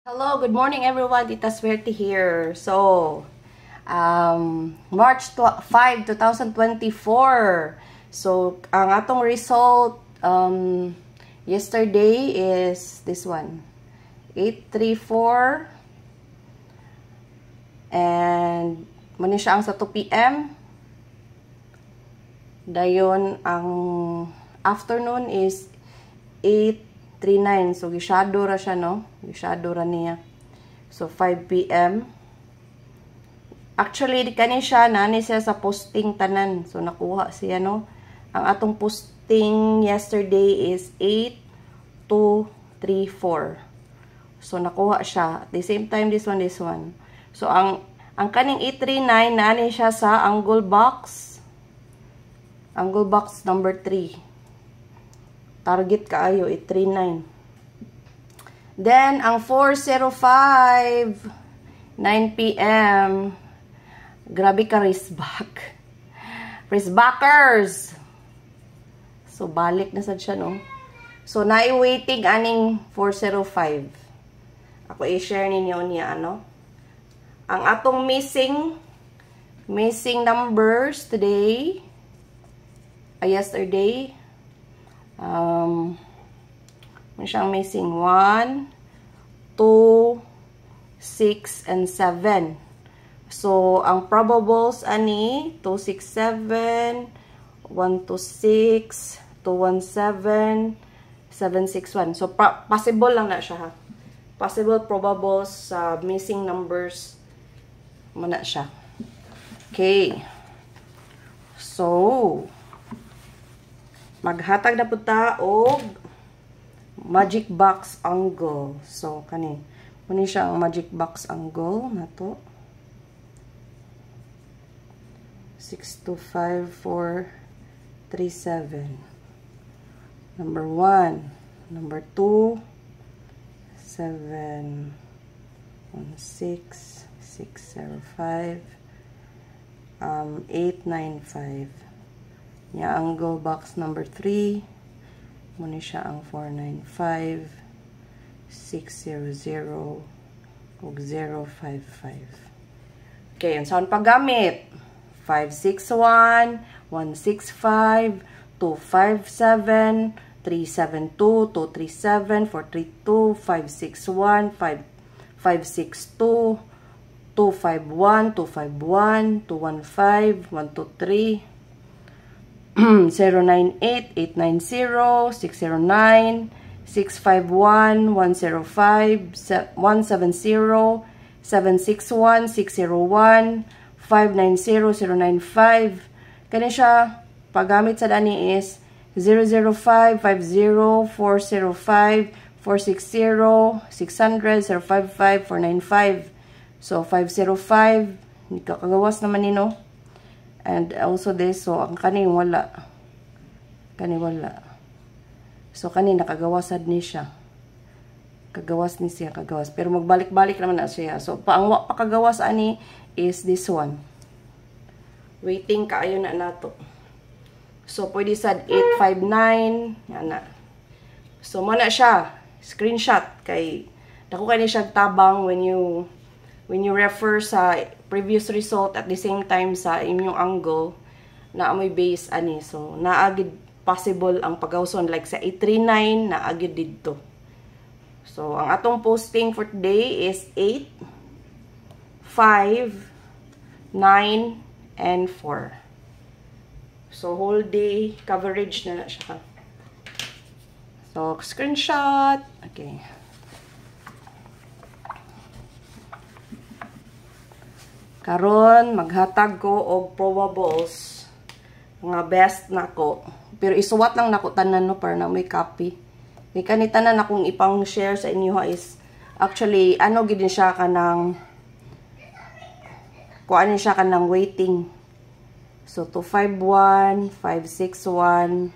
Hello, good morning everyone. Tita Swerte here. So, March 5, 2024. So, ang atong result yesterday is this one. 834 and muna siya ang sa 2 p.m. Dayon ang afternoon is 839. So, gishadow ra siya, no? Gishadow ra niya. So, 5 p.m. Actually, di kani siya, nani siya sa posting tanan. So, nakuha siya, no? Ang atong posting yesterday is 8234. So, nakuha siya. At the same time, this one. So, ang kaning 839, nani siya sa angle box. Angle box number 3. Target kaayo, 839. Then, ang 405, 9 p.m. Grabe ka, wristback. Wristbackers! So, balik na sad siya, no? So, nai-waiting aning 405. Ako i-share ninyo niya, ano? Ang atong missing numbers today, yesterday, siyang missing 1, 2, 6, and 7. So, ang probables ani 267, 126, 217, 761. So, possible lang na siya, ha? Possible probables sa missing numbers muna siya. Okay. So, maghatag na po ta og magic box angle. So, kani. Muna siya ang magic box angle na to. 625437. Number 1. Number 2. 716 605 895. Yung angle box number 3. Muna siya ang 495 600 ug 055. Okay, ang sound paggamit 561 165 257 372 237 432 561 562 251 251 215 123 098-890, 609, 651, 105, 170, 761, 601, 590, 095. Kani siya, paggamit sa dani is 005, 50, 405, 460, 600, 055, 495. So, 505, hindi ka kagawas naman nino. And also this, so ang kani wala. Kani wala. So kani nakagawasad ni siya. Kagawas ni siya, kagawas. Pero magbalik-balik naman na siya. So ang pakagawas ani is this one. Waiting kaayo na nato. So pwede sad 859, yan na. So muna siya, screenshot kay dako kani siya tabang when you refer sa previous result at the same time sa inyong angle na amoy base ani. So, naagid possible ang pagawson like sa 839 naagid didto. So, ang atong posting for today is 8, 5, 9, and 4. So, whole day coverage na siya. So, screenshot. Okay. Karon maghatag ko og probables mga best nako. Pero isuwat lang nako tanan no para na may copy. Kay kanitanan akong ipang share sa inyo ha is actually ano gid siya kanang kuan siya kanang waiting. So 251, 561.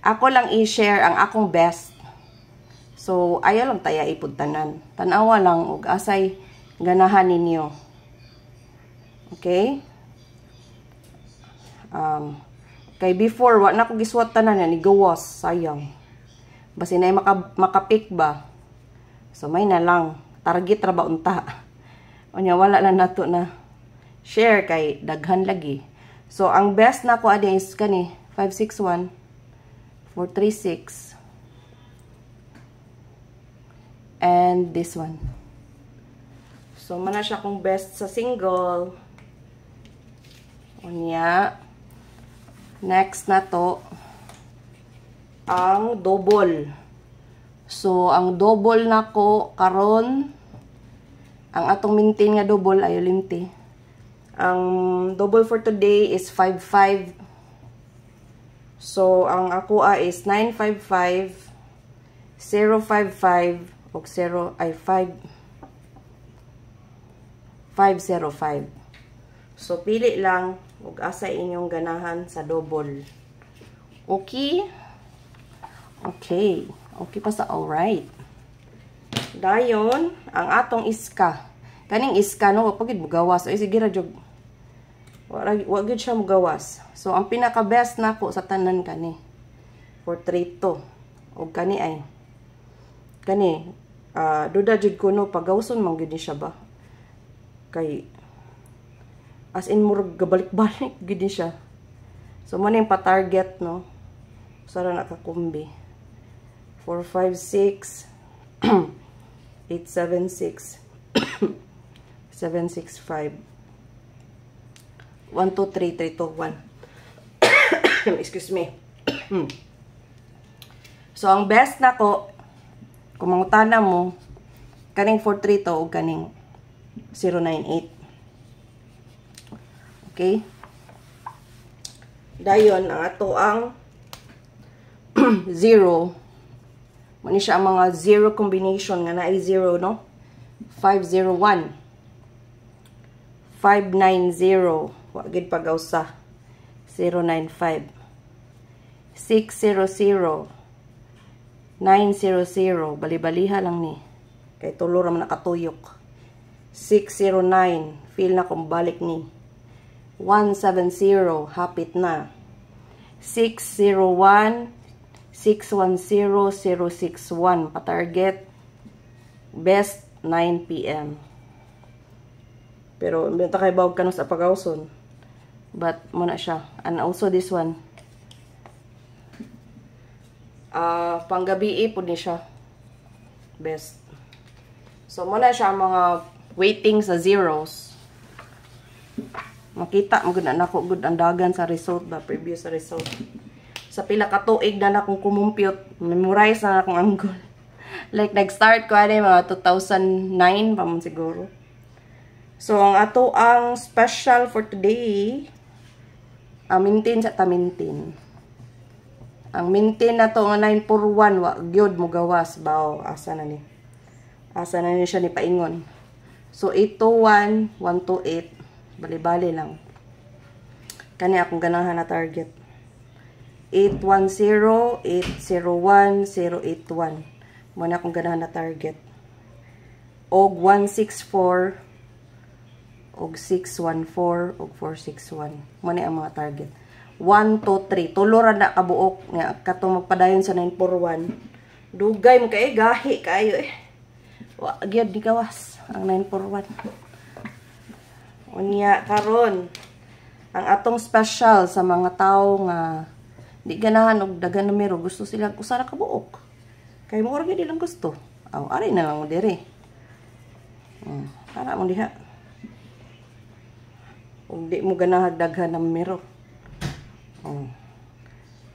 Ako lang i-share ang akong best. So ayaw lang taya ipud tanan. Tanawa lang og asay ganahan ninyo. Okay? Kay before, wa na ko giswat tanan yan, igawas, sayang. Basi na makapik ba? So, may na lang. target ra ba unta. Unya wala lang nato na share kay daghan lagi. So ang best na ko adi is kani 561 436 and this one. So mana siya kung best sa single. Unya next na to ang double. So ang double na ko karon, ang atong maintain nga double ayo limti. Ang double for today is 55. So ang ako is 955 055 og 0 ay 505. So pili lang ug asa inyong ganahan sa double. Okay? Okay. Okay pa sa alright. Dayon, ang atong iska. Kaning iska, no, pagid mo gawas. Ay, sige ra, jog. Wag yun siya mo gawas. So, ang pinaka-best na ko sa tanan kani. For 3 to. O kani ay. Kani, duda jud ko, no, pagawson man gini siya ba? Kay, as in, murag gabalik-balik gini siya. So, man yung pa-target, no? Sara nakakumbi. 456 876 765 123321. Excuse me. So ang best na ko kung mangutana mo kaning 43 to o kaning 098. Okay? Dayon ang ato ang 0. Mani siya ang mga zero combination nga na ay 0, no? 501 590 wagid pagaw sa 095 600 900 bali-baliha lang ni kay tulo ra man nakatuyok. 609 feel na kung balik ni. 170 hapit na. 601 610-061 pa-target best 9 PM. Pero benta kay bawag kanus sa pagawson. But muna siya. And also this one. Panggabi po ni siya. Best. So muna siya mga waiting sa zeros. Makita mo gud na ako good ang dagan sa result ba previous sa result. Sa pila ka tuig na akong kumumpute, memorize na akong angle. Like, nag-start ko mga 2009 pa man siguro. So, ang ato ang special for today, maintain sa ta-maintain. Ang maintain na to nga 941, wa gyud mo gawas bao asa na ni. Asa na ni siya ni paingon. So, 821, 128, bali-bali lang. Kani akong ganahan na target. 810, 801, 081. Muna akong ganahan na target. Og 164, og 614, og 461. Muna ang mga target. 1, 2, 3. Tuloran na kabuok. Nga, katong magpadayon sa 941. Dugay mo kayo, gahi kayo eh. Agyad di gawas. Ang 941. Unya, karon ang atong special sa mga tao nga di ganahan og dagan numero, gusto sila usara ka buok. Kay mo organ nilang gusto. Aw, ari na lang mo dire. Para mo diha. Og di mo ganahan daghan ng numero.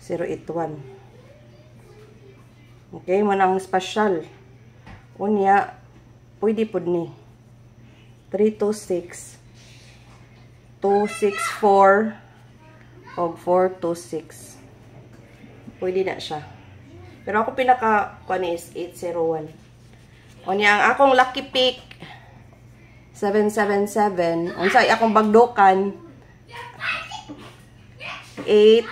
081. Okay, man ang special. Unya, pwede pod ni. 326 264 og 426. Pwede na siya. Pero ako pinaka kuan is 801. Unya ang akong lucky pick 777. Unsay akong bagdokan 8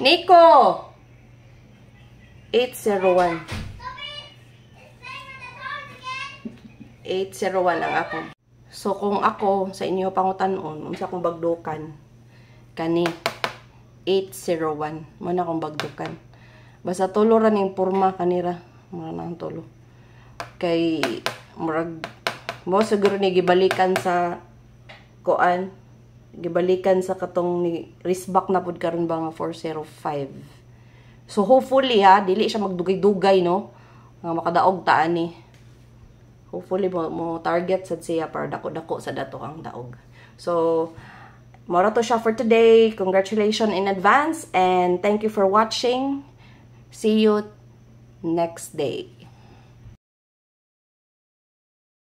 Nico 801. 801 ang ako. So kung ako sa inyo pangutan-on, unsa akong bagdokan kani 801 man akong bagdukan. Basta tulo ra ning porma kanira, mga nang tulo. Kay murag mo siguro ni gibalikan sa kuan, gibalikan sa katong ni Risbak na pud karon ba nga 405. So hopefully ha, dili siya magdugay-dugay no, nga makadaog ta ani. Hopefully mo target sad siya para dako-dako sa dato ang daog. So mora to siya for today. Congratulations in advance and thank you for watching. See you next day.